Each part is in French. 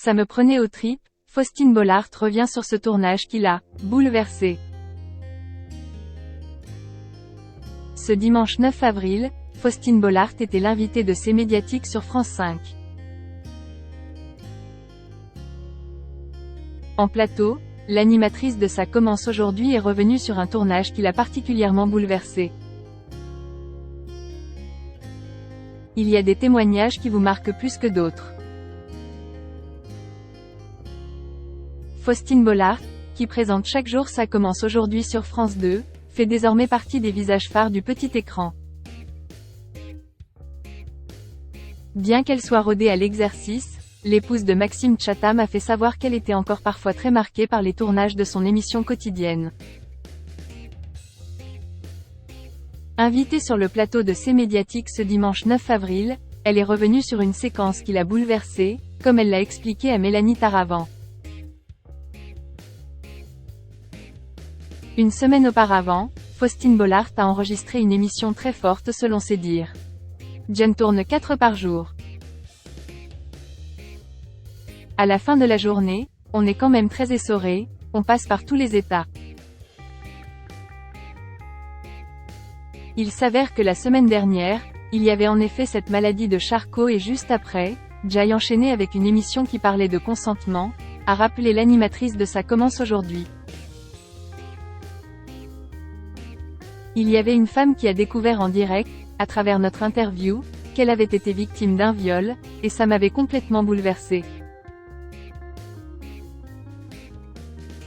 Ça me prenait aux tripes. Faustine Bollaert revient sur ce tournage qui l'a bouleversée. Ce dimanche 9 avril, Faustine Bollaert était l'invitée de C'est Médiatique sur France 5. En plateau, l'animatrice de Ça commence aujourd'hui est revenue sur un tournage qui l'a particulièrement bouleversée. Il y a des témoignages qui vous marquent plus que d'autres. Faustine Bollaert, qui présente chaque jour Ça commence aujourd'hui sur France 2, fait désormais partie des visages phares du petit écran. Bien qu'elle soit rodée à l'exercice, l'épouse de Maxime Chatham a fait savoir qu'elle était encore parfois très marquée par les tournages de son émission quotidienne. Invitée sur le plateau de C'est Médiatique ce dimanche 9 avril, elle est revenue sur une séquence qui l'a bouleversée, comme elle l'a expliqué à Mélanie Taravant. Une semaine auparavant, Faustine Bollaert a enregistré une émission très forte selon ses dires. Jen tourne 4 par jour. À la fin de la journée, on est quand même très essoré, on passe par tous les états. Il s'avère que la semaine dernière, il y avait en effet cette maladie de Charcot et juste après, Jay enchaîné avec une émission qui parlait de consentement, a rappelé l'animatrice de Ça commence aujourd'hui. Il y avait une femme qui a découvert en direct, à travers notre interview, qu'elle avait été victime d'un viol, et ça m'avait complètement bouleversée.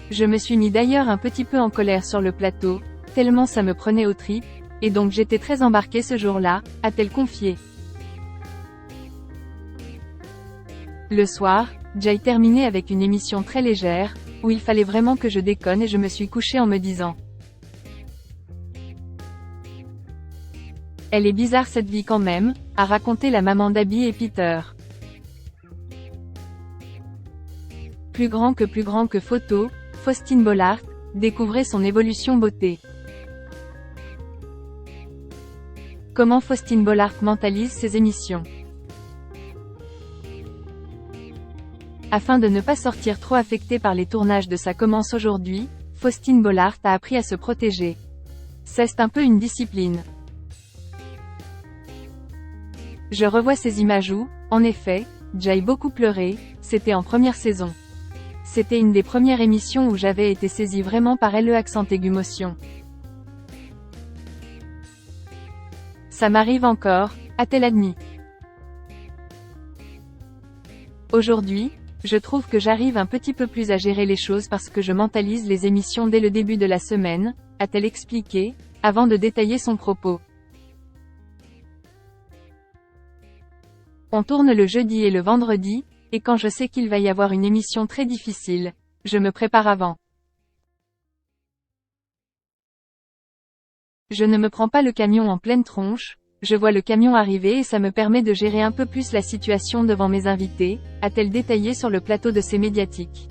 Je me suis mis d'ailleurs un petit peu en colère sur le plateau, tellement ça me prenait aux tripes, et donc j'étais très embarquée ce jour-là, a-t-elle confié. Le soir, Jay terminait avec une émission très légère, où il fallait vraiment que je déconne et je me suis couchée en me disant: elle est bizarre cette vie quand même, a raconté la maman d'Abby et Peter. Plus grand que photo, Faustine Bollaert, découvrez son évolution beauté. Comment Faustine Bollaert mentalise ses émissions. Afin de ne pas sortir trop affectée par les tournages de Ça commence aujourd'hui, Faustine Bollaert a appris à se protéger. C'est un peu une discipline. Je revois ces images où, en effet, Jay beaucoup pleuré, c'était en première saison. C'était une des premières émissions où j'avais été saisie vraiment par le accent aigu motion. Ça m'arrive encore, a-t-elle admis. Aujourd'hui, je trouve que j'arrive un petit peu plus à gérer les choses parce que je mentalise les émissions dès le début de la semaine, a-t-elle expliqué, avant de détailler son propos. On tourne le jeudi et le vendredi, et quand je sais qu'il va y avoir une émission très difficile, je me prépare avant. Je ne me prends pas le camion en pleine tronche, je vois le camion arriver et ça me permet de gérer un peu plus la situation devant mes invités, a-t-elle détaillé sur le plateau de C'est Médiatique.